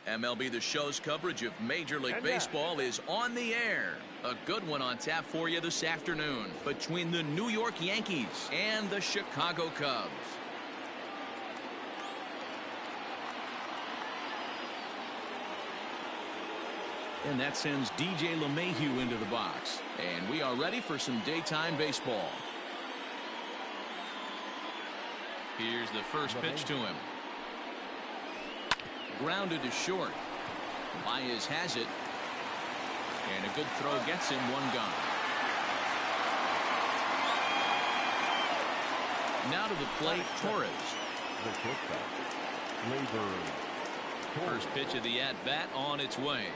MLB The Show's coverage of Major League Baseball is on the air. A good one on tap for you this afternoon between the New York Yankees and the Chicago Cubs. And that sends DJ LeMahieu into the box. And we are ready for some daytime baseball. Here's the first pitch to him. Grounded to short. Baez has it. And a good throw gets him one gone. Now to the plate, Torres. First pitch of the at-bat on its way.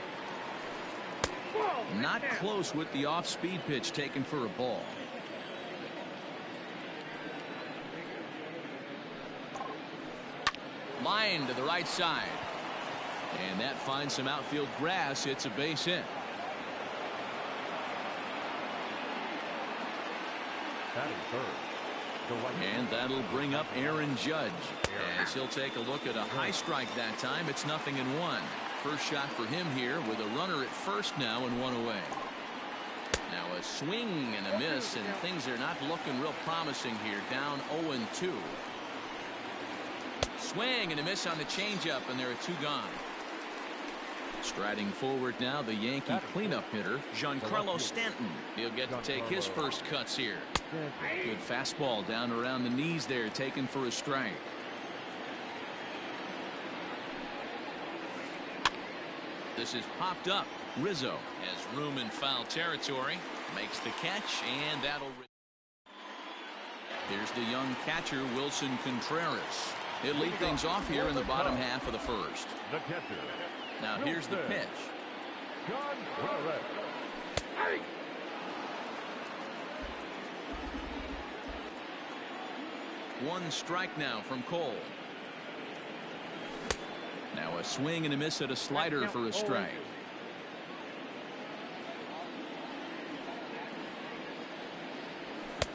Not close with the off-speed pitch taken for a ball. Line to the right side. And that finds some outfield grass. It's a base hit. And that'll bring up Aaron Judge as he'll take a look at a high strike that time. It's 0-1. First shot for him here with a runner at first now and one away. Now a swing and a miss, and things are not looking real promising here. Down 0-2. Swing and a miss on the changeup, and there are two gone. Striding forward now, the Yankee cleanup hitter, Giancarlo Stanton. He'll get to take his first cuts here. Good fastball down around the knees there, taken for a strike. This is popped up. Rizzo has room in foul territory, makes the catch, and that'll. Here's the young catcher, Wilson Contreras. He'll lead things off here in the bottom half of the first. Now here's the pitch. One strike now from Cole. Now a swing and a miss at a slider for a strike.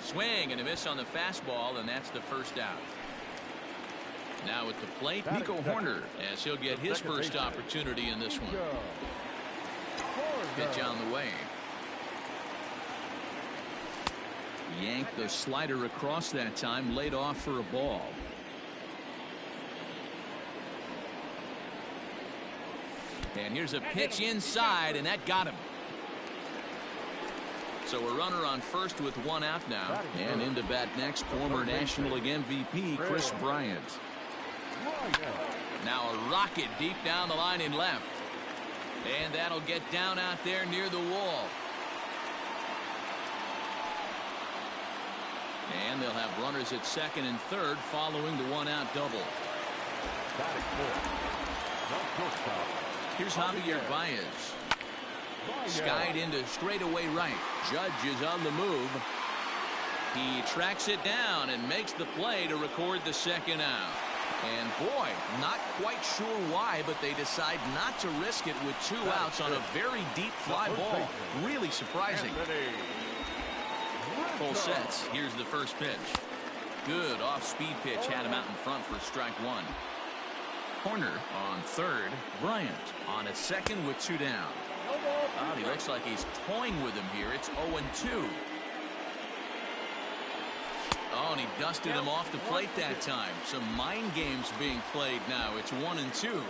Swing and a miss on the fastball, and that's the first out. Now at the plate, Nico Horner, as he'll get his first opportunity in this one. Pitch on the way. Yanked the slider across that time, laid off for a ball. And here's a pitch inside, and that got him. So a runner on first with one out now. And into bat next, former National League MVP Kris Bryant. Now a rocket deep down the line in left. And that'll get down out there near the wall. And they'll have runners at second and third following the one-out double. Here's Javier Baez. Skied into straightaway right. Judge is on the move. He tracks it down and makes the play to record the second out. And boy, not quite sure why, but they decide not to risk it with two outs on a very deep fly ball. Really surprising. Full sets. Here's the first pitch. Good off-speed pitch had him out in front for strike one. Horner on third. Bryant on at second with two down. Oh, he looks like he's toying with him here. It's 0-2. Oh, and he dusted him off the plate that time. Some mind games being played now. It's 1-2.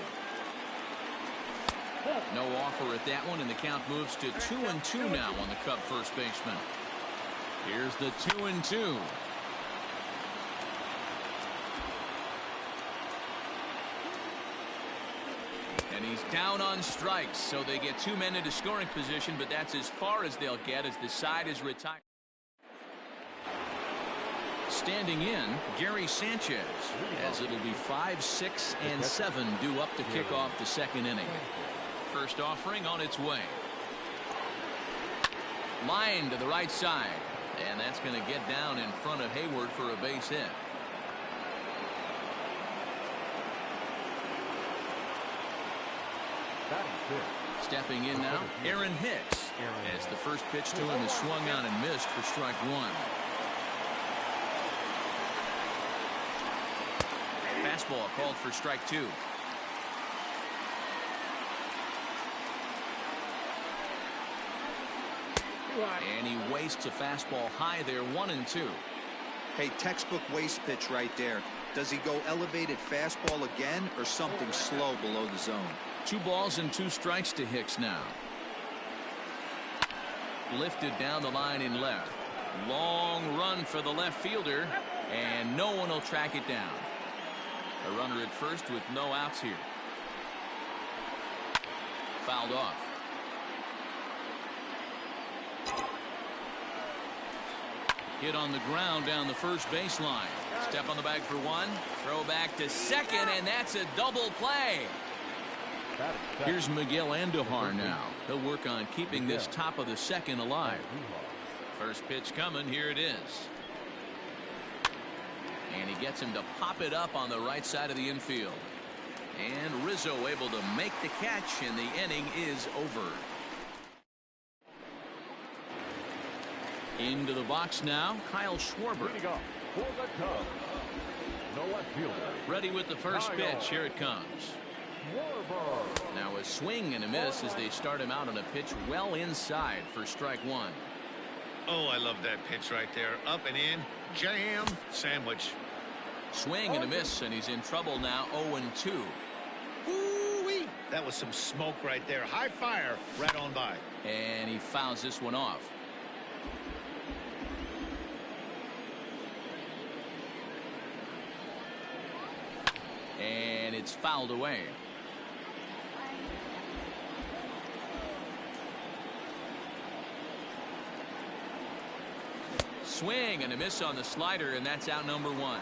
No offer at that one, and the count moves to 2-2 now on the Cub first baseman. Here's the 2-2. And he's down on strikes, so they get two men into scoring position, but that's as far as they'll get as the side is retired. Standing in, Gary Sanchez, as it'll be 5, 6, and 7 due up to kick off the second inning. First offering on its way. Line to the right side, and that's going to get down in front of Hayward for a base hit. Stepping in now, Aaron Hicks, as the first pitch to him is swung on and missed for strike one. Fastball called for strike two. And he wastes a fastball high there, 1-2. Hey, textbook waste pitch right there. Does he go elevated fastball again or something slow below the zone? 2 balls and 2 strikes to Hicks now. Lifted down the line in left. Long run for the left fielder, and no one will track it down. A runner at first with no outs here. Fouled off. Hit on the ground down the first baseline. Step on the bag for 1. Throw back to second, and that's a double play. Here's Miguel Andujar now. He'll work on keeping this top of the second alive. First pitch coming. Here it is. And he gets him to pop it up on the right side of the infield. And Rizzo able to make the catch, and the inning is over. Into the box now, Kyle Schwarber. Ready with the first pitch. Here it comes. Now a swing and a miss as they start him out on a pitch well inside for strike 1. Oh, I love that pitch right there. Up and in. Jam. Sandwich. Swing and a miss, and he's in trouble now. 0-2. Woo-wee. That was some smoke right there. High fire right on by. And he fouls this one off. And it's fouled away. Swing and a miss on the slider, and that's out number 1.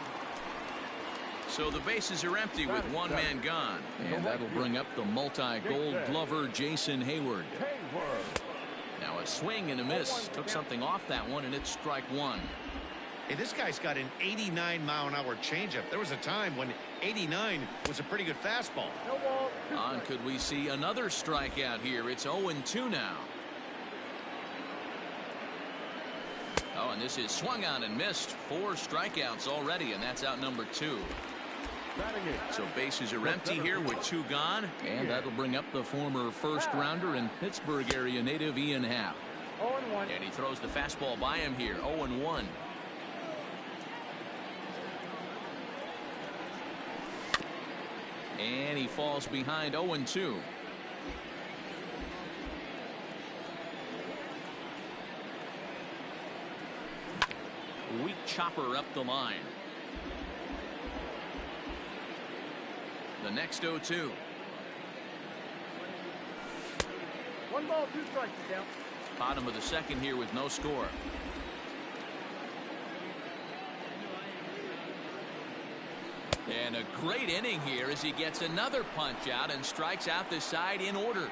So the bases are empty with 1 man gone, and that'll bring up the multi-gold glover Jason Hayward. Now a swing and a miss. Took something off that one, and it's strike 1. Hey, this guy's got an 89-mile-an-hour changeup. There was a time when 89 was a pretty good fastball. On could we see another strikeout here? It's 0-2 now. Oh, and this is swung on and missed. 4 strikeouts already, and that's out number 2. So bases are empty here with 2 gone, and that'll bring up the former first-rounder and Pittsburgh area native Ian Happ. And he throws the fastball by him here. 0-1. And he falls behind. 0-2. Weak chopper up the line. The next 0-2. 1 ball, 2 strikes down. Bottom of the second here with no score. And a great inning here as he gets another punch out and strikes out the side in order.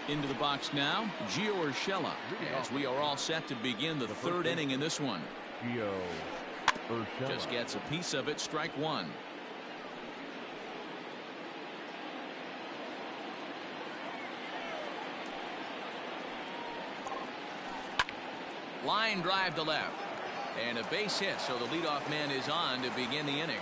Into the box now, Gio Urshela, as we are all set to begin the 3rd inning in this one. Just gets a piece of it. Strike 1. Line drive to left. And a base hit, so the leadoff man is on to begin the inning.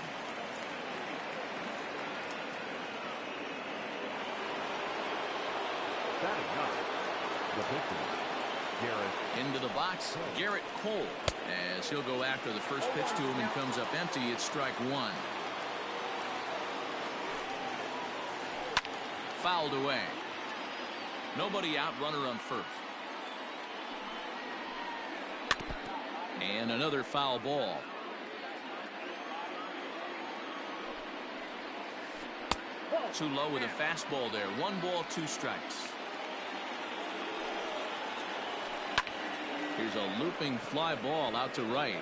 Into the box, Garrett Cole, as he'll go after the first pitch to him and comes up empty. It's strike 1. Fouled away. Nobody out, runner on first. And another foul ball. Too low with a fastball there. 1 ball, 2 strikes. Here's a looping fly ball out to right.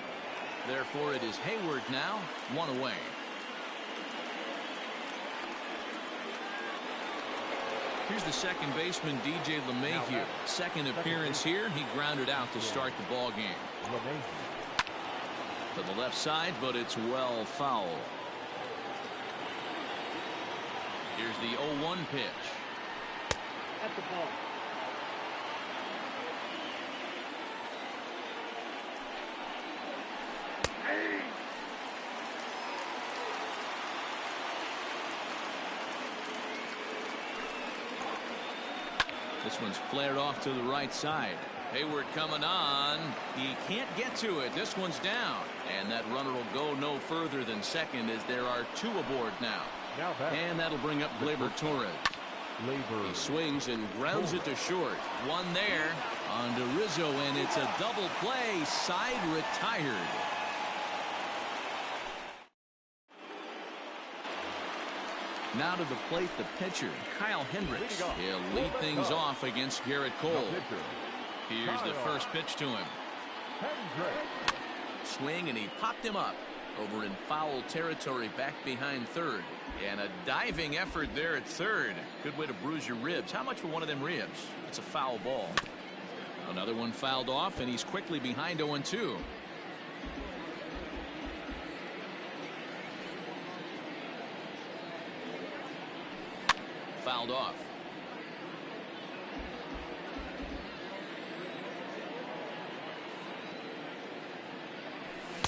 Therefore, it is Hayward now, 1 away. Here's the second baseman, DJ LeMahieu. Second appearance here. He grounded out to start the ball game. To the left side, but it's well foul. Here's the 0-1 pitch. At the ball. This one's flared off to the right side. Hayward coming on. He can't get to it. This one's down. And that runner will go no further than second as there are 2 aboard now. And that'll bring up Gleyber Torres. He swings and grounds it to short. One there on to Rizzo, and it's a double play. Side retired. Now to the plate, the pitcher, Kyle Hendricks. He'll lead things off against Garrett Cole. Here's the first pitch to him. Swing, and he popped him up over in foul territory back behind third. And a diving effort there at third. Good way to bruise your ribs. How much for one of them ribs? It's a foul ball. Another one fouled off, and he's quickly behind 0-2. Fouled off.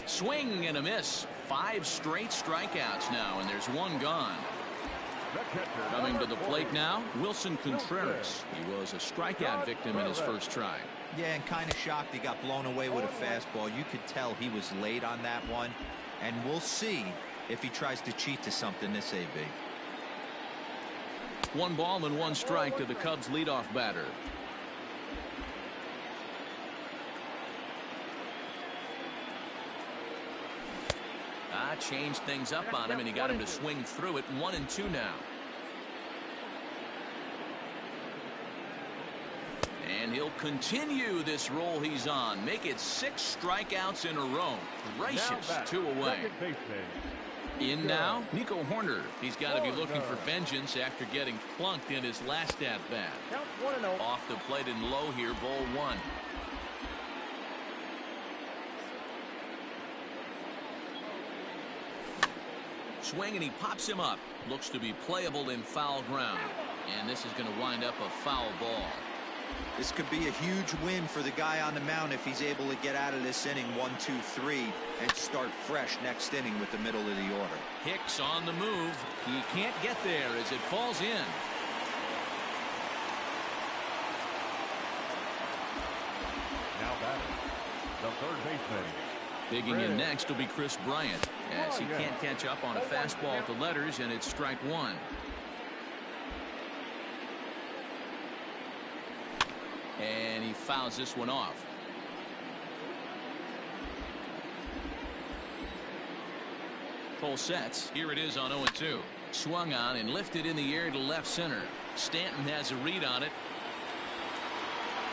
Swing and a miss. 5 straight strikeouts now, and there's 1 gone. Coming to the plate now, Wilson Contreras. He was a strikeout victim in his first try. Yeah, and kind of shocked he got blown away with a fastball. You could tell he was late on that one, and we'll see if he tries to cheat to something this AB. 1 ball and 1 strike to the Cubs leadoff batter. Changed things up on him, and he got him to swing through it. 1-2 now. And he'll continue this roll he's on. Make it 6 strikeouts in a row. Gracious, 2 away. In now, Nico Horner. He's got to be looking for vengeance after getting plunked in his last at-bat. Off the plate and low here, ball 1. Swing, and he pops him up. Looks to be playable in foul ground. And this is going to wind up a foul ball. This could be a huge win for the guy on the mound if he's able to get out of this inning 1-2-3 and start fresh next inning with the middle of the order. Hicks on the move. He can't get there as it falls in. Now batting, the third baseman. Digging in next will be Chris Bryant, as he can't catch up on a fastball at the letters, and it's strike 1. And he fouls this one off. Cole sets. Here it is on 0-2. Swung on and lifted in the air to left center. Stanton has a read on it.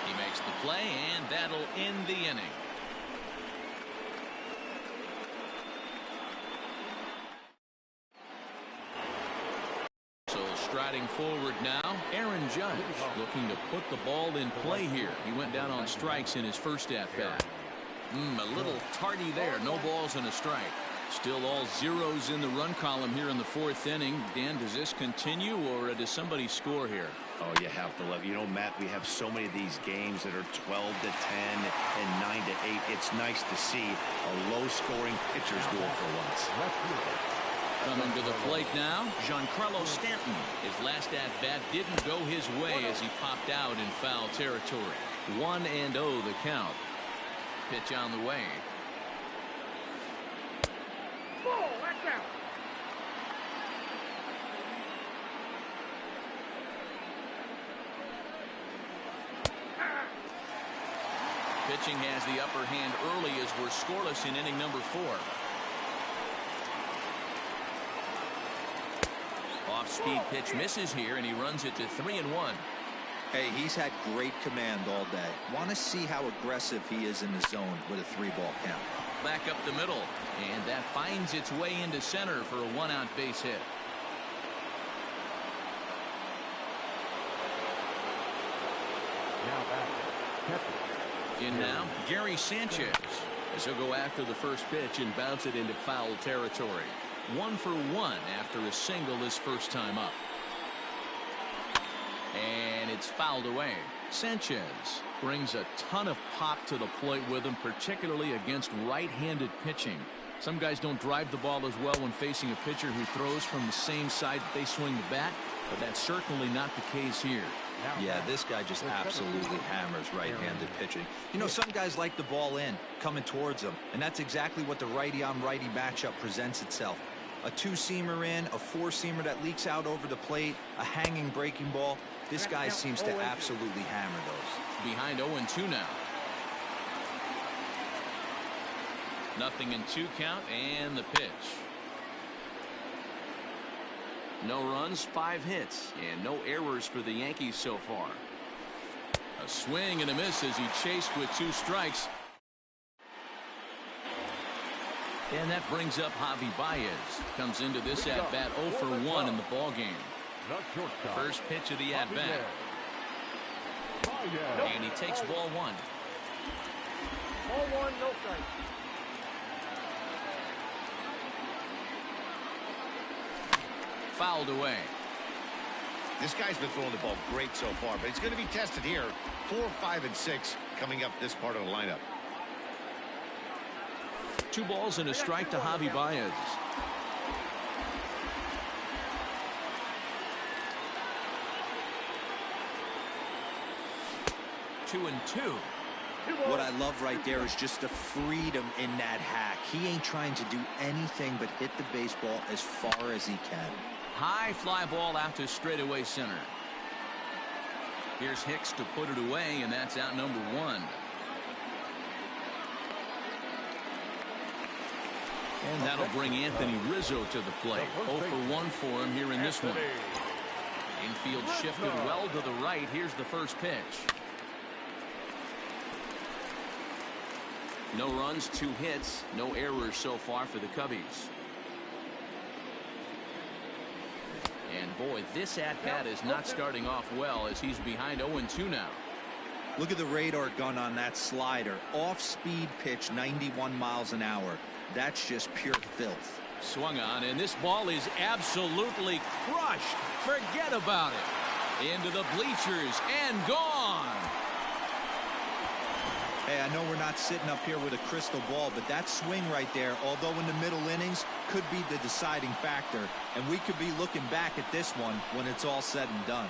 He makes the play, and that'll end the inning. Striding forward now, Aaron Judge looking to put the ball in play here. He went down on strikes in his first at-bat. A little tardy there. No balls and a strike. Still all zeros in the run column here in the 4th inning. Dan, does this continue, or does somebody score here? Oh, you have to love. You know, Matt, we have so many of these games that are 12-10 and 9-8. It's nice to see a low-scoring pitcher's duel for once. Coming to the plate now, Giancarlo Stanton. His last at-bat didn't go his way as he popped out in foul territory. 1-0 the count. Pitch on the way. Ball, that's out. Pitching has the upper hand early as we're scoreless in inning number 4. Off-speed pitch misses here, and he runs it to 3-1. Hey, he's had great command all day. Want to see how aggressive he is in the zone with a 3-ball count. Back up the middle, and that finds its way into center for a 1-out base hit. In now, Gary Sanchez, as he'll go after the first pitch and bounce it into foul territory. 1 for 1 after a single his first time up. And it's fouled away. Sanchez brings a ton of pop to the plate with him, particularly against right-handed pitching. Some guys don't drive the ball as well when facing a pitcher who throws from the same side that they swing the bat, but that's certainly not the case here. Yeah, this guy just absolutely hammers right-handed pitching. You know, some guys like the ball in, coming towards them, and that's exactly what the righty-on-righty matchup presents itself. A two-seamer in, a four-seamer that leaks out over the plate, a hanging breaking ball. This guy seems to absolutely hammer those. Behind 0-2 now. Nothing in 2 count, and the pitch. No runs, 5 hits, and no errors for the Yankees so far. A swing and a miss as he chased with 2 strikes. And that brings up Javi Baez. Comes into this at-bat 0 for 1 in the ballgame. First pitch of the at-bat. And he takes ball 1. Ball 1, no strike. Fouled away. This guy's been throwing the ball great so far, but he's going to be tested here. 4, 5, and 6 coming up this part of the lineup. 2 balls and a strike to Javi Baez. Two and 2. What I love right there is just the freedom in that hack. He ain't trying to do anything but hit the baseball as far as he can. High fly ball out to straightaway center. Here's Hicks to put it away, and that's out number 1. And that'll bring Anthony Rizzo to the plate. 0 for 1 for him here in this one. Infield shifted well to the right. Here's the first pitch. No runs, 2 hits, no errors so far for the Cubbies. And boy, this at-bat is not starting off well as he's behind 0-2 now. Look at the radar gun on that slider. Off-speed pitch, 91 miles an hour. That's just pure filth. Swung on, and this ball is absolutely crushed. Forget about it. Into the bleachers and gone. Hey, I know we're not sitting up here with a crystal ball, but that swing right there, although in the middle innings, could be the deciding factor. And we could be looking back at this one when it's all said and done.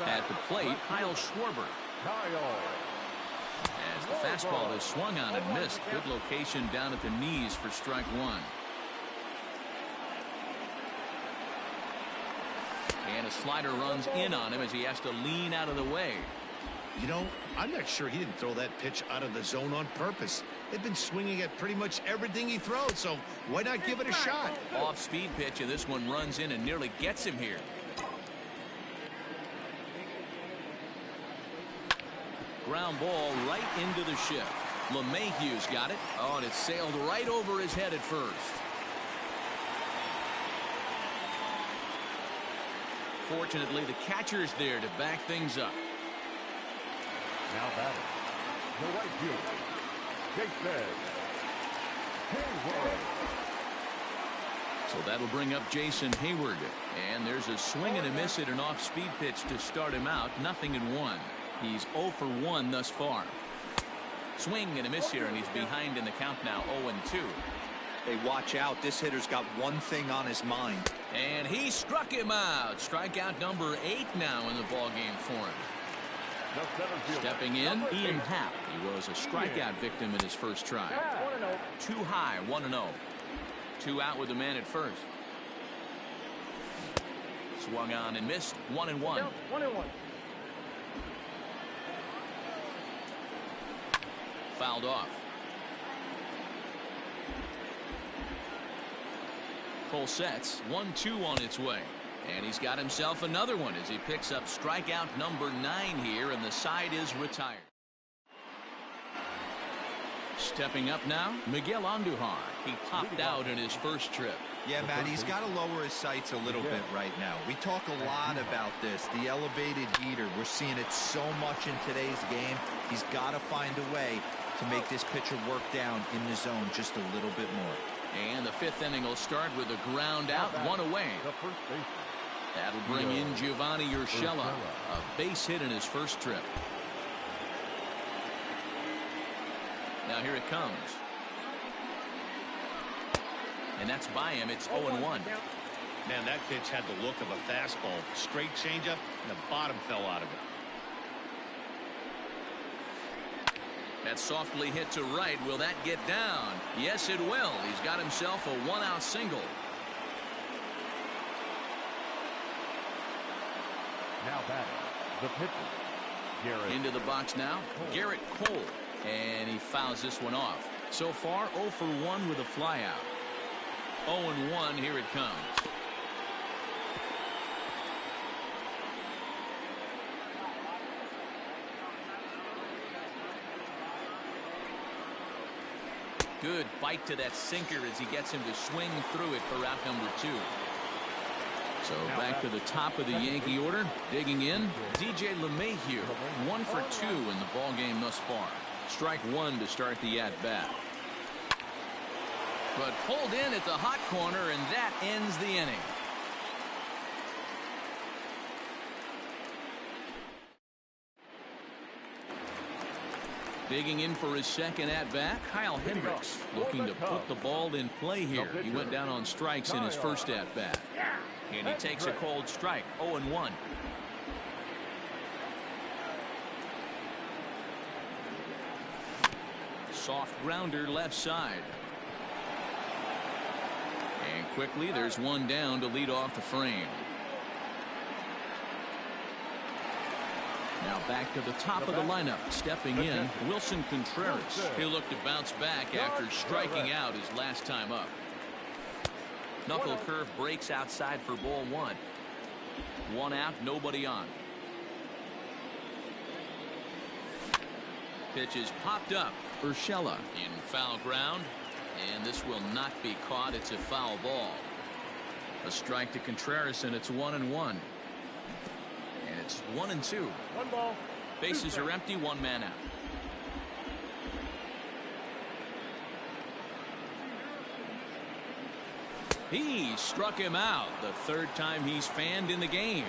At the plate, Kyle Schwarber. As the fastball is swung on and missed. Good location down at the knees for strike 1. And a slider runs in on him as he has to lean out of the way. You know, I'm not sure he didn't throw that pitch out of the zone on purpose. They've been swinging at pretty much everything he throws, so why not give it a shot? Off-speed pitch, and this one runs in and nearly gets him here. Ground ball right into the shift. LeMahieu's got it. Oh, and it sailed right over his head at first. Fortunately, the catcher's there to back things up. Now batting, the right fielder, Jason Hayward. So that'll bring up Jason Hayward. And there's a swing and a miss at an off-speed pitch to start him out. 0-1. He's 0 for 1 thus far. Swing and a miss here, and he's behind in the count now, 0-2. Hey, watch out. This hitter's got one thing on his mind. And he struck him out. Strikeout number 8 now in the ballgame for him. Stepping in, Ian Happ. He was a strikeout victim in his first try. Too high, 1-0. 2 out with the man at first. Swung on and missed, 1-1. 1-1. Fouled off. Full sets, 1-2 on its way. And he's got himself another one as he picks up strikeout number 9 here, and the side is retired. Stepping up now, Miguel Andujar. He popped out in his first trip. Yeah, Matt, he's got to lower his sights a little bit right now. We talk a lot about this, the elevated heater. We're seeing it so much in today's game. He's got to find a way to make this pitcher work down in the zone just a little bit more. And the 5th inning will start with a ground out, 1 away. That'll bring in Giovanni Urshela, a base hit in his first trip. Now here it comes. and that's by him. It's 0-1. Man, that pitch had the look of a fastball. Straight changeup, and the bottom fell out of it. That's softly hit to right. Will that get down? Yes, it will. He's got himself a one-out single. Now batting, the pitcher, Garrett. Into the box now, Garrett Cole. And he fouls this one off. So far, 0 for 1 with a flyout. 0-1, here it comes. Good bite to that sinker as he gets him to swing through it for out number 2. So back to the top of the Yankee order. Digging in, DJ LeMahieu. 1 for 2 in the ball game thus far. Strike 1 to start the at-bat. But pulled in at the hot corner, and that ends the inning. Digging in for his second at-bat, Kyle Hendricks looking to put the ball in play here. He went down on strikes in his first at-bat. And he takes a cold strike, 0-1. Soft grounder left side. And quickly there's one down to lead off the frame. Now back to the top of the lineup. Stepping in, Wilson Contreras. He'll look to bounce back after striking out his last time up. Knuckle curve breaks outside for ball 1. 1 out, nobody on. Pitch is popped up. Urshela in foul ground, and this will not be caught. It's a foul ball. A strike to Contreras, and it's 1-1. And it's 1-2. 1 ball. Bases are empty, 1 man out. He struck him out the third time he's fanned in the game.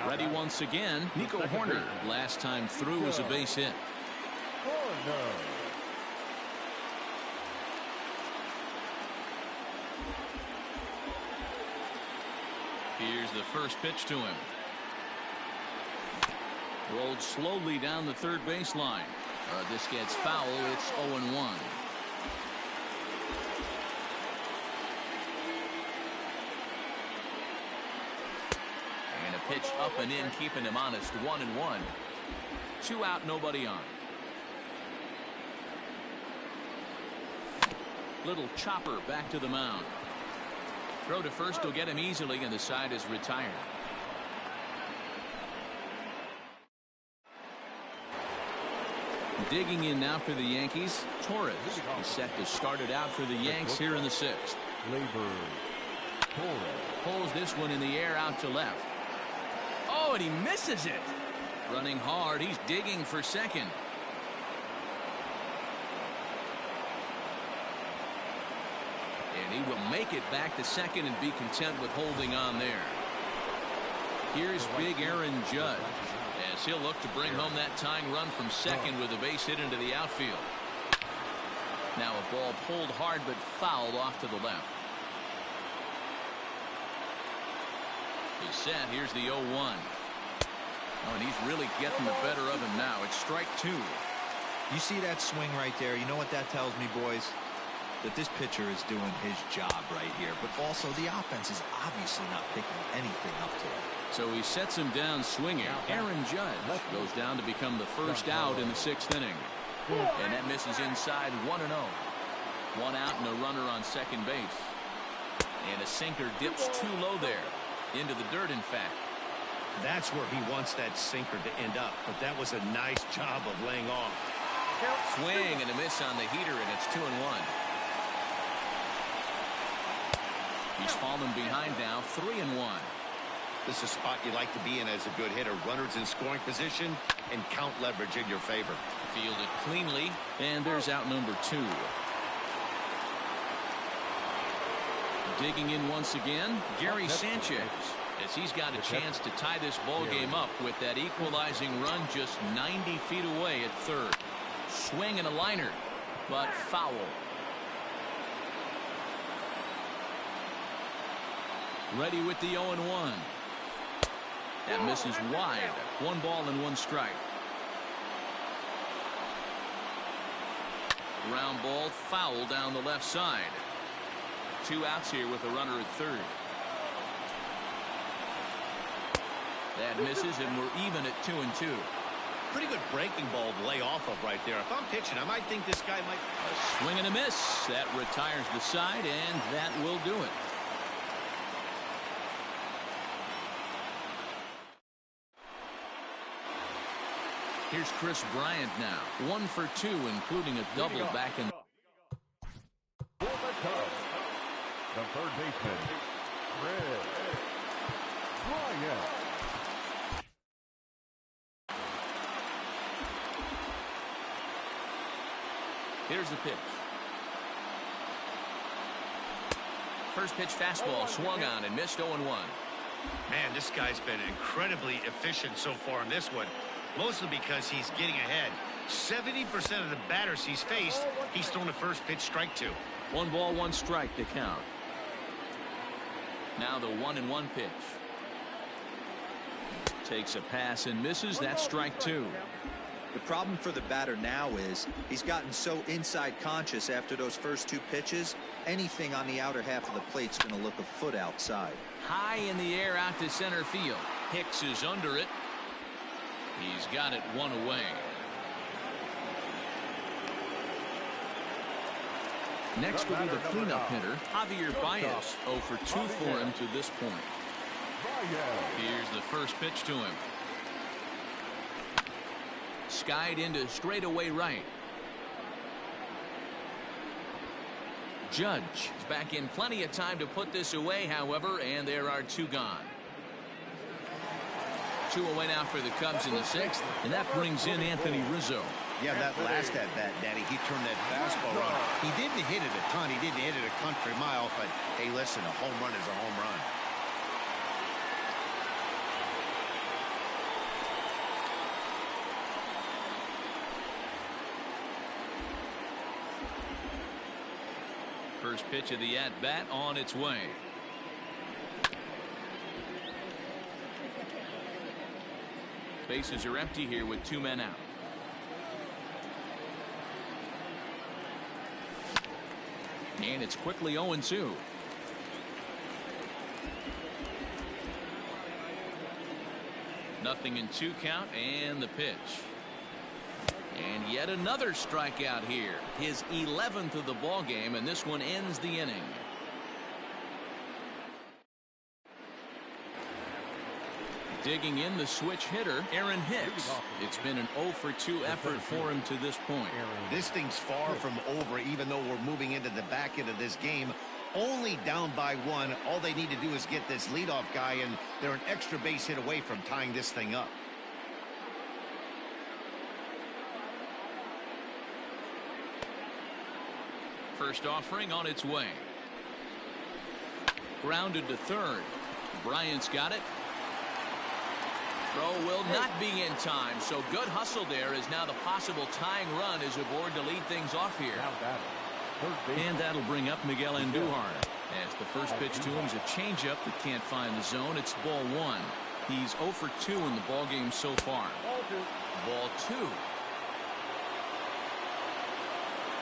Ready once again, Nico Horner. Last time through was a base hit. Here's the first pitch to him. Rolled slowly down the third baseline. This gets foul. It's 0-1. And a pitch up and in, keeping him honest. 1-1. 2 out, nobody on. Little chopper back to the mound. Throw to first will get him easily, and the side is retired. Digging in now for the Yankees, Torres is set to start it out for the Yanks here in the 6th. Pulls this one in the air out to left. Oh, and he misses it. Running hard, he's digging for second. And he will make it back to second and be content with holding on there. Here's big Aaron Judge, as he'll look to bring home that tying run from second with a base hit into the outfield. Now a ball pulled hard but fouled off to the left. He's set. Here's the 0-1. Oh, and he's really getting the better of him now. It's strike 2. You see that swing right there? You know what that tells me, boys? That this pitcher is doing his job right here, but also the offense is obviously not picking anything up to it. So he sets him down swinging. Aaron Judge goes down to become the first out in the 6th inning. And that misses inside. 1-0. 1 out and a runner on second base. And a sinker dips too low there. Into the dirt, in fact. That's where he wants that sinker to end up, but that was a nice job of laying off. Swing and a miss on the heater, and it's 2-1. He's fallen behind now, 3-1. This is a spot you like to be in as a good hitter. Runners in scoring position and count leverage in your favor. Fielded cleanly, and there's out number 2. Digging in once again, Gary Sanchez, as he's got a chance to tie this ball game up with that equalizing run just 90 feet away at third. Swing and a liner, but foul. Ready with the 0-1. That misses wide. 1 ball and 1 strike. Ground ball foul down the left side. 2 outs here with a runner at third. That misses, and we're even at 2-2. Pretty good breaking ball to lay off of right there. If I'm pitching, I might think this guy might. A swing and a miss. That retires the side, and that will do it. Here's Chris Bryant now. 1 for 2, including a double back in. For the Cubs, the third baseman, Chris Bryant. Here's the pitch. First pitch fastball swung on and missed 0-1. Man, this guy's been incredibly efficient so far in this one. Mostly because he's getting ahead. 70% of the batters he's faced, he's thrown a first pitch strike to. 1 ball, 1 strike to count. Now the 1-1 pitch. Takes a pass and misses. That's strike 2. The problem for the batter now is he's gotten so inside conscious after those first 2 pitches. Anything on the outer half of the plate's going to look a foot outside. High in the air out to center field. Hicks is under it. He's got it 1 away. Next will be the cleanup hitter, Javier Baez. 0 for 2 for him to this point. Here's the first pitch to him. Skied into straightaway right. Judge is back in plenty of time to put this away, however, and there are 2 gone. 2 away now for the Cubs in the 6th, and that brings in Anthony Rizzo. Yeah, that last at bat, Daddy, he turned that fastball on. He didn't hit it a ton. He didn't hit it a country mile, but hey, listen, a home run is a home run. First pitch of the at-bat on its way. Bases are empty here with 2 men out. And it's quickly 0-2. Nothing in 2 count, and the pitch. And yet another strikeout here. His 11th of the ball game, and this one ends the inning. Digging in the switch hitter, Aaron Hicks. It's been an 0 for 2 effort for him to this point. This thing's far from over, even though we're moving into the back end of this game. Only down by 1. All they need to do is get this leadoff guy, and they're an extra base hit away from tying this thing up. First offering on its way. Grounded to third. Bryant's got it. Throw will not be in time, so good hustle there as now the possible tying run is aboard to lead things off here. And that'll bring up Miguel Andujar. As the first pitch to him is a changeup that can't find the zone. It's ball 1. He's 0 for 2 in the ball game so far. Ball 2.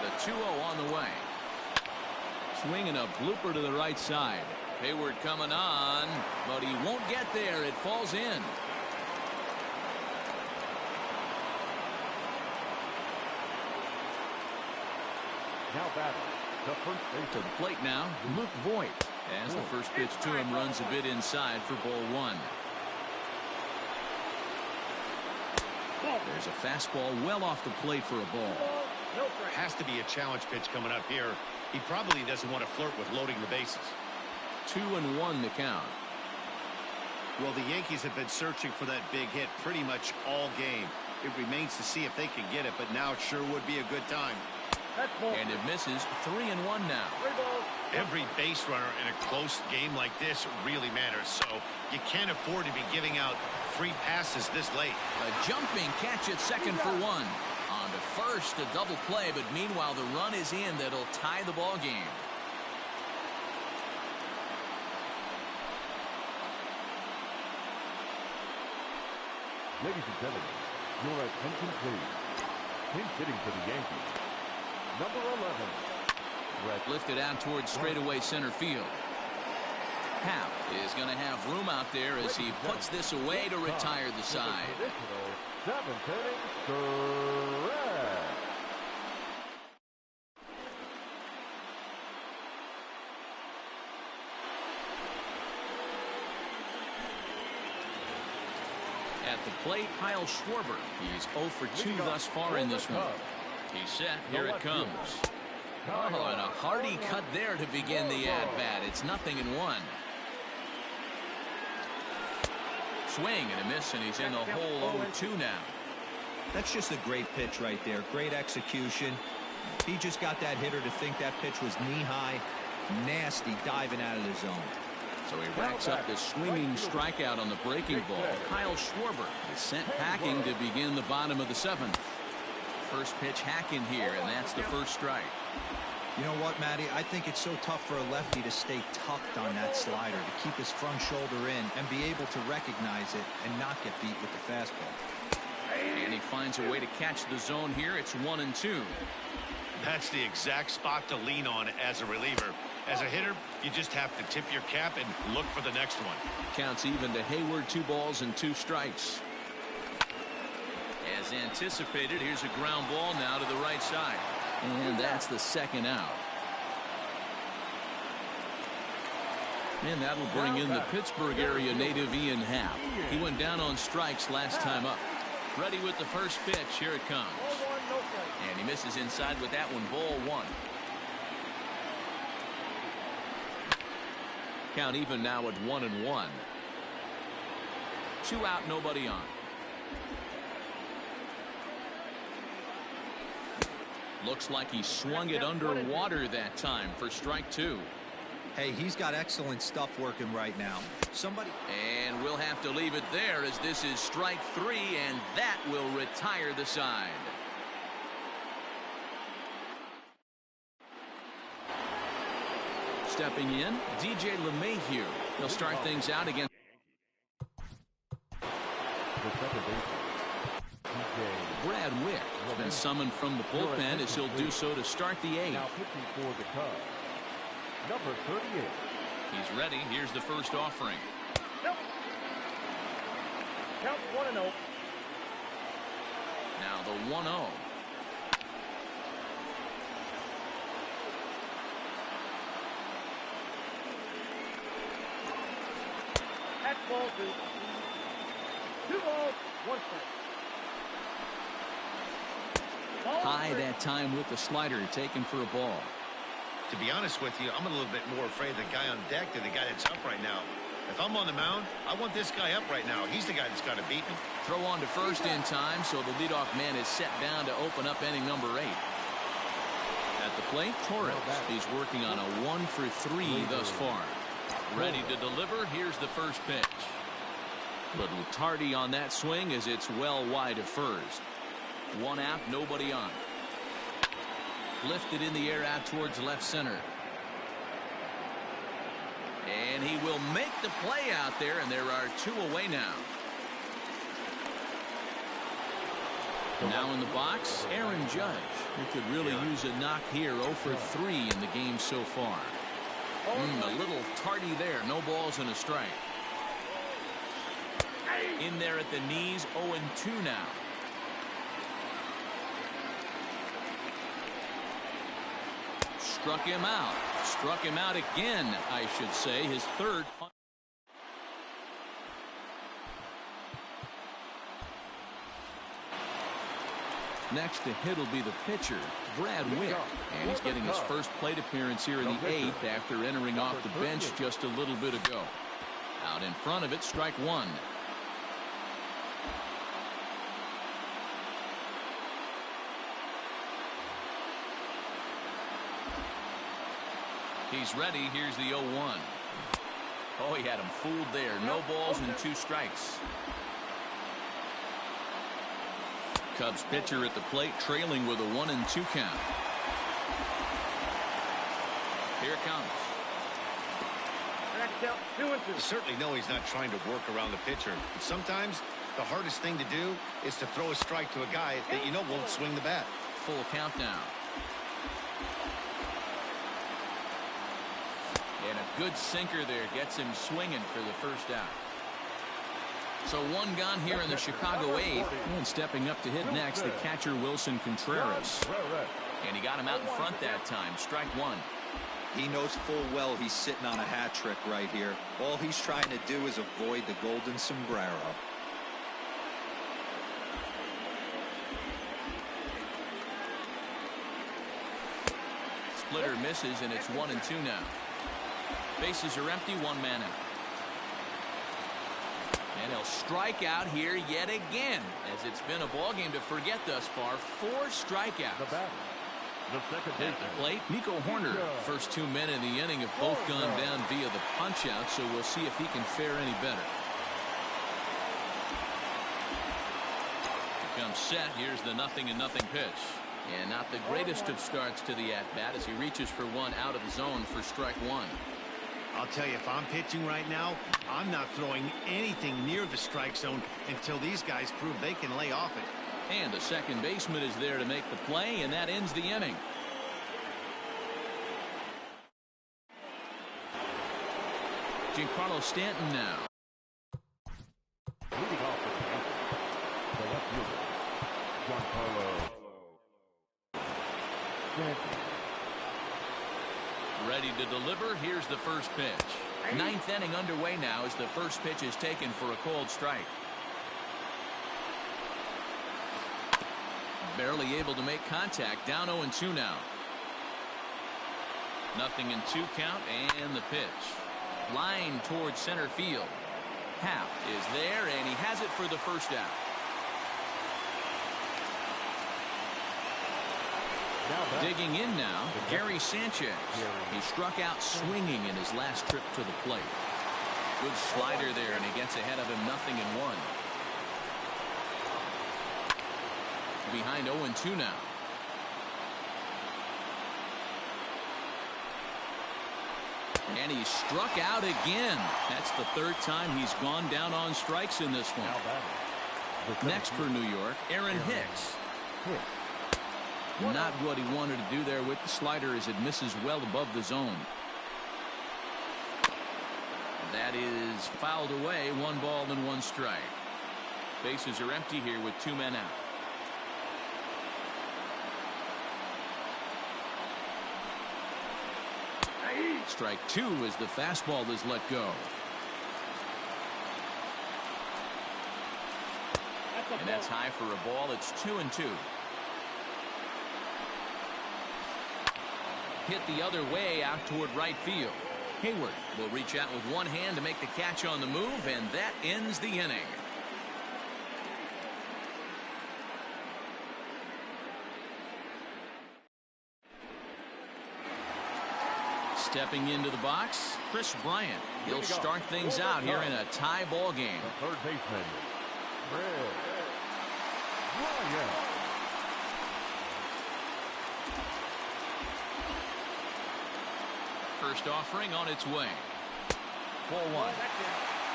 The 2-0 on the way. Swinging a blooper to the right side. Hayward coming on, but he won't get there. It falls in. Now batting, the first base. To the plate now, Luke Voigt. As the first pitch to him runs a bit inside for ball 1. There's a fastball well off the plate for a ball. Has to be a challenge pitch coming up here. He probably doesn't want to flirt with loading the bases. 2-1 the count. Well, the Yankees have been searching for that big hit pretty much all game. It remains to see if they can get it, but now it sure would be a good time. And it misses. 3-1 now. Every base runner in a close game like this really matters, so you can't afford to be giving out free passes this late. A jumping catch at second for 1. On to first, a double play, but meanwhile the run is in that'll tie the ball game. Ladies and gentlemen, your attention please. Pinch hitting for the Yankees. Number 11. Lifted out towards straightaway center field. Hap is going to have room out there as he puts this away to retire the side. Seventh inning, correct. At the plate, Kyle Schwarber. He's 0 for 2 thus far in this one. He's set. Here it comes. Oh, and a hearty cut there to begin the at-bat. It's 0-1. Swing and a miss, and he's in the hole 0-2 now. That's just a great pitch right there. Great execution. He just got that hitter to think that pitch was knee-high. Nasty diving out of the zone. So he racks up this swinging strikeout on the breaking ball. Kyle Schwarber is sent packing to begin the bottom of the 7th. First pitch hacking here, and that's the first strike. You know what, Matty? I think it's so tough for a lefty to stay tucked on that slider, to keep his front shoulder in and be able to recognize it and not get beat with the fastball. And he finds a way to catch the zone here. It's 1-2. That's the exact spot to lean on as a reliever. As a hitter, you just have to tip your cap and look for the next one. Counts even to Hayward. 2 balls and 2 strikes. As anticipated, here's a ground ball now to the right side. And that's the second out. And that'll bring in the Pittsburgh area native Ian Happ. He went down on strikes last time up. Ready with the first pitch. Here it comes. And he misses inside with that one. Ball 1. Count even now at 1-1. 2 out, nobody on. Looks like he swung it underwater that time for strike 2. Hey, he's got excellent stuff working right now. And we'll have to leave it there as this is strike 3, and that will retire the side. Stepping in, DJ LeMahieu. He'll start things out against Brad Wick. Has been summoned from the bullpen as he'll do so to start the 8th. Now pitching for the Cubs, number 38. He's ready. Here's the first offering. Nope. Count 1-0. Now the 1-0. That's ball 2. 2 balls, 1 strike. High that time with the slider taken for a ball. To be honest with you, I'm a little bit more afraid of the guy on deck than the guy that's up right now. If I'm on the mound, I want this guy up right now. He's the guy that's got to beat me. Throw on to first in time, so the leadoff man is set down to open up inning number 8. At the plate, Torres. He's working on a 1 for 3 thus far. Ready to deliver. Here's the first pitch. Little tardy on that swing as it's well wide of first. 1 out, nobody on. Lifted in the air out towards left center. And he will make the play out there, and there are 2 away now. Now in the box, Aaron Judge. He could really use a knock here. 0 for 3 in the game so far. A little tardy there. No balls and a strike. In there at the knees. 0-2 now. Struck him out. Struck him out again, I should say. His 3rd. Next to hit will be the pitcher, Brad Wick. And he's getting his first plate appearance here in the 8th after entering off the bench just a little bit ago. Out in front of it, strike 1. He's ready. Here's the 0-1. Oh, he had him fooled there. No balls and 2 strikes. Cubs pitcher at the plate, trailing with a 1-2 count. Here it comes. That's count 2-2. You certainly know he's not trying to work around the pitcher, but sometimes the hardest thing to do is to throw a strike to a guy that you know won't swing the bat. Full count now. And a good sinker there gets him swinging for the first out. So one gone here in the Chicago 8th. And stepping up to hit next, the catcher Wilson Contreras. And he got him out in front that time. Strike one. He knows full well he's sitting on a hat trick right here. All he's trying to do is avoid the golden sombrero. Splitter misses, and it's 1-2 now. Bases are empty, one man out. And he'll strike out here yet again, as it's been a ball game to forget thus far. 4 strikeouts. The batter, the second At the plate, Nico Horner. First 2 men in the inning have both gone down via the punch-out, so we'll see if he can fare any better. Becomes set. Here's the 0-0 pitch. And not the greatest of starts to the at-bat as he reaches for one out of the zone for strike one. I'll tell you, if I'm pitching right now, I'm not throwing anything near the strike zone until these guys prove they can lay off it. And the second baseman is there to make the play, and that ends the inning. Giancarlo Stanton now. Leading off the left fielder, Giancarlo Stanton. Ready to deliver. Here's the first pitch. 9th inning underway now as the first pitch is taken for a called strike. Barely able to make contact. Down 0-2 now. 0-2 count, and the pitch. Line towards center field. Happ is there, and he has it for the first out. Digging in now, Gary Sanchez. He struck out swinging in his last trip to the plate. Good slider there, and he gets ahead of him 0-1. Behind 0-2 now. And he struck out again. That's the 3rd time he's gone down on strikes in this one. Next for New York, Aaron Hicks. Not what he wanted to do there with the slider as it misses well above the zone. That is fouled away. 1 ball and 1 strike. Bases are empty here with 2 men out. Strike 2 as the fastball is let go. And that's high for a ball. It's 2-2. Hit the other way out toward right field. Hayward will reach out with one hand to make the catch on the move, and that ends the inning. Stepping into the box, Chris Bryant. He'll start things out here in a tie ball game. The third baseman, Bryant. First offering on its way. Ball 1.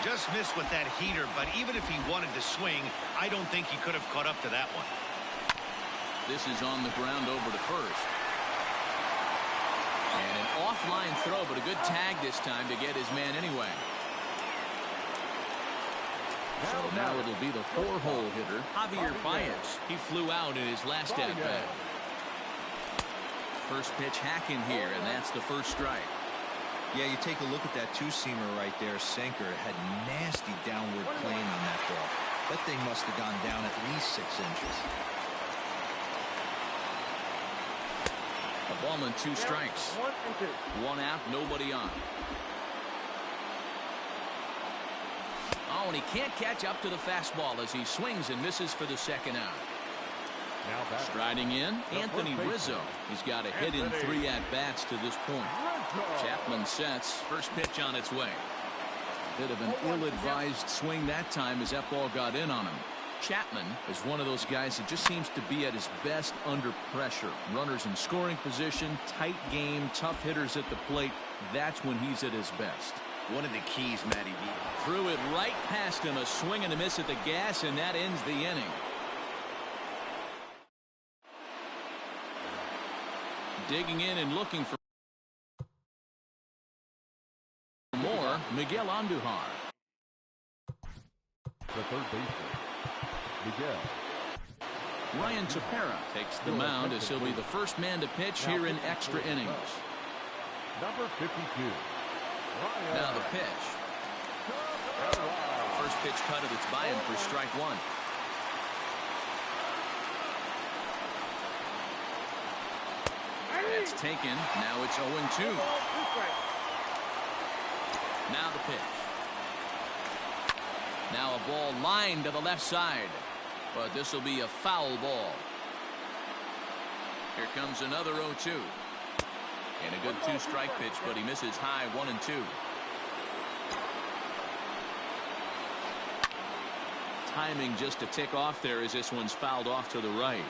Just missed with that heater, but even if he wanted to swing, I don't think he could have caught up to that one. This is on the ground over to first. And an offline throw, but a good tag this time to get his man anyway. So now it'll be the 4-hole hitter, Javier Baez. He flew out in his last at-bat. First pitch hacking here, and that's the first strike. Yeah, you take a look at that 2-seamer right there, sinker. It had nasty downward plane on that ball. That thing must have gone down at least 6 inches. A ball and 2 strikes. 1 out, nobody on. Oh, and he can't catch up to the fastball as he swings and misses for the second out. Striding in, Anthony Rizzo. He's got a hit in 3 at-bats to this point. Chapman sets. First pitch on its way. Bit of an ill-advised swing that time as that ball got in on him. Chapman is one of those guys that just seems to be at his best under pressure. Runners in scoring position, tight game, tough hitters at the plate. That's when he's at his best. one of the keys, Matty D. Threw it right past him, a swing and a miss at the gas, and that ends the inning. Digging in and looking for more, Miguel Andujar. The third baseman, Miguel. Ryan Tepera takes the mound as he'll be the first man to pitch here in extra innings. Number 52. Now the pitch. First pitch cut, it's by him for strike one. That's taken. Now it's 0-2. Now the pitch. Now a ball lined to the left side. But this will be a foul ball. Here comes another 0-2. And a good two-strike pitch, but he misses high 1-2. Timing just a tick off there as this one's fouled off to the right.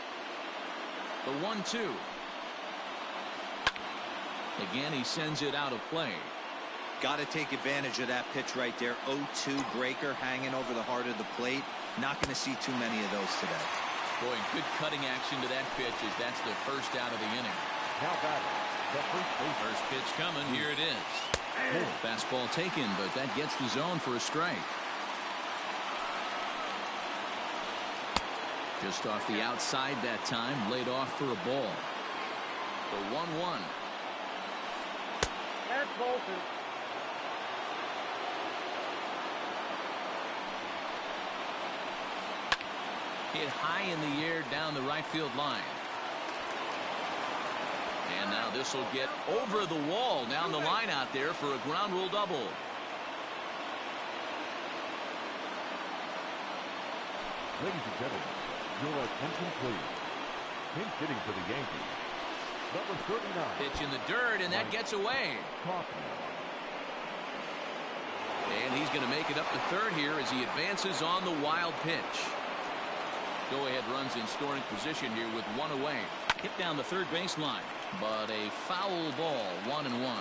The 1-2. Again, he sends it out of play. Got to take advantage of that pitch right there. 0-2 breaker hanging over the heart of the plate. Not going to see too many of those today. Boy, good cutting action to that pitch as that's the first out of the inning. Now batting, the First pitch coming. Here it is. Fastball taken, but that gets the zone for a strike. Just off the outside that time, laid off for a ball. The 1-1. That's Bolton. Hit high in the air down the right field line. And now this will get over the wall down the line out there for a ground rule double. Ladies and gentlemen, your attention please. Pinch hitting for the Yankees. Number 39. Pitch in the dirt, and that gets away. And he's going to make it up to third here as he advances on the wild pitch. Go-ahead runs in scoring position here with one away. Hit down the third baseline, but a foul ball, 1-1.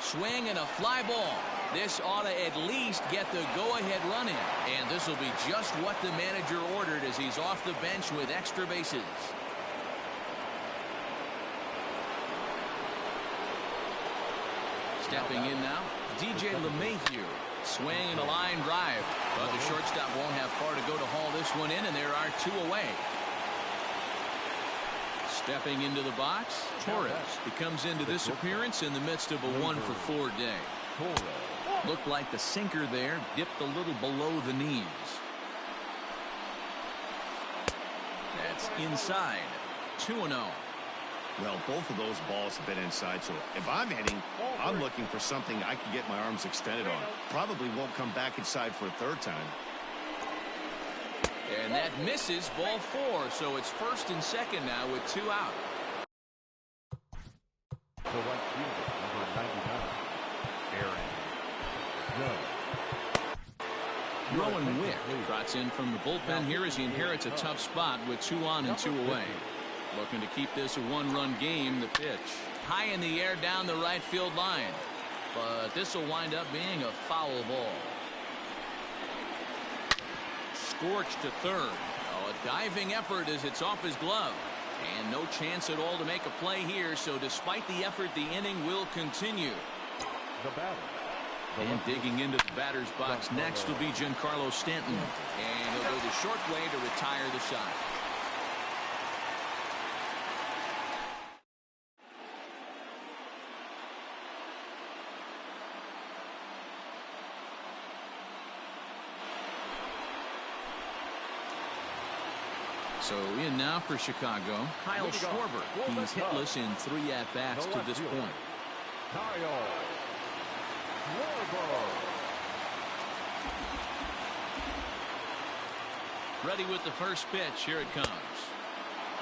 Swing and a fly ball. This ought to at least get the go-ahead run in. And this will be just what the manager ordered as he's off the bench with extra bases. Stepping in now, DJ LeMahieu. Swing and a line drive. But the shortstop won't have far to go to haul this one in, and there are two away. Stepping into the box, Torres. He comes into this appearance in the midst of a 1-for-4 day. Looked like the sinker there dipped a little below the knees. That's inside. 2-0. Well, both of those balls have been inside, so if I'm hitting, I'm looking for something I can get my arms extended on. Probably won't come back inside for a third time. And that misses, ball 4, so it's first and second now with 2 out. The right fielder, number 99, Aaron. Rowan Wick trots in from the bullpen here as he inherits a tough spot with 2 on and 2 away. Looking to keep this a 1-run game. The pitch high in the air down the right field line, but this will wind up being a foul ball. Scorched to third. Oh, a diving effort as it's off his glove, and no chance at all to make a play here. So despite the effort, the inning will continue. The batter. And digging into the batter's box next will be Giancarlo Stanton, and he'll go the short way to retire the side. So in now for Chicago, Kyle Schwarber. He's hitless in 3 at-bats to this point. Kyle Schwarber. Ready with the first pitch. Here it comes.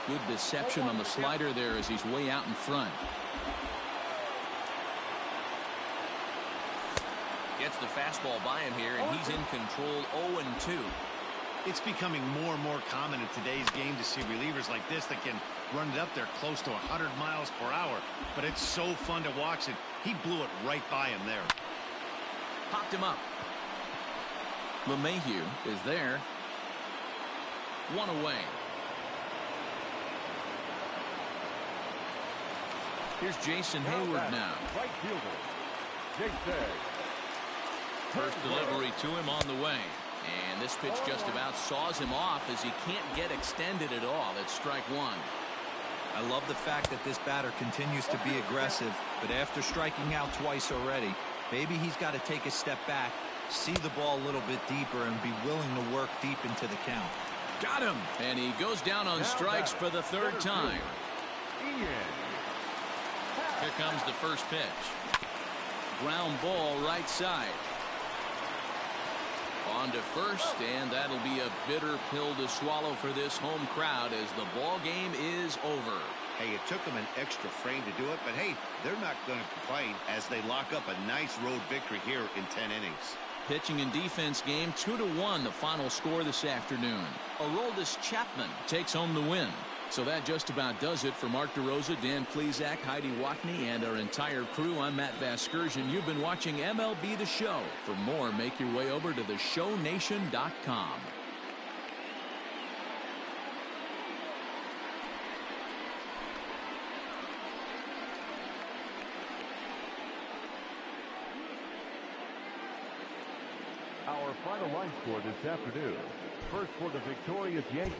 Good deception on the slider there as he's way out in front. Gets the fastball by him here, and he's in control. 0-2. It's becoming more and more common in today's game to see relievers like this that can run it up there close to 100 miles per hour. But it's so fun to watch it. He blew it right by him there. Popped him up. LeMahieu is there. One away. Here's Jason Hayward now. Right fielder, Jason. First delivery to him on the way. And this pitch just about saws him off as he can't get extended at all. It's strike one. I love the fact that this batter continues to be aggressive, but after striking out twice already, maybe he's got to take a step back, see the ball a little bit deeper, and be willing to work deep into the count. Got him. And he goes down on strikes for the third time. Here comes the first pitch. Ground ball right side. On to first, and that'll be a bitter pill to swallow for this home crowd as the ball game is over. Hey, it took them an extra frame to do it, but hey, they're not going to complain as they lock up a nice road victory here in 10 innings. Pitching and defense game 2-1 the final score this afternoon. Aroldis Chapman takes home the win. So that just about does it for Mark DeRosa, Dan Plesac, Heidi Watney, and our entire crew. I'm Matt Vasgersian. You've been watching MLB The Show. For more, make your way over to theshownation.com. Our final line score this afternoon. First for the victorious Yankees.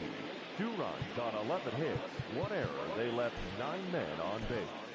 2 runs on 11 hits, 1 error. They left 9 men on base.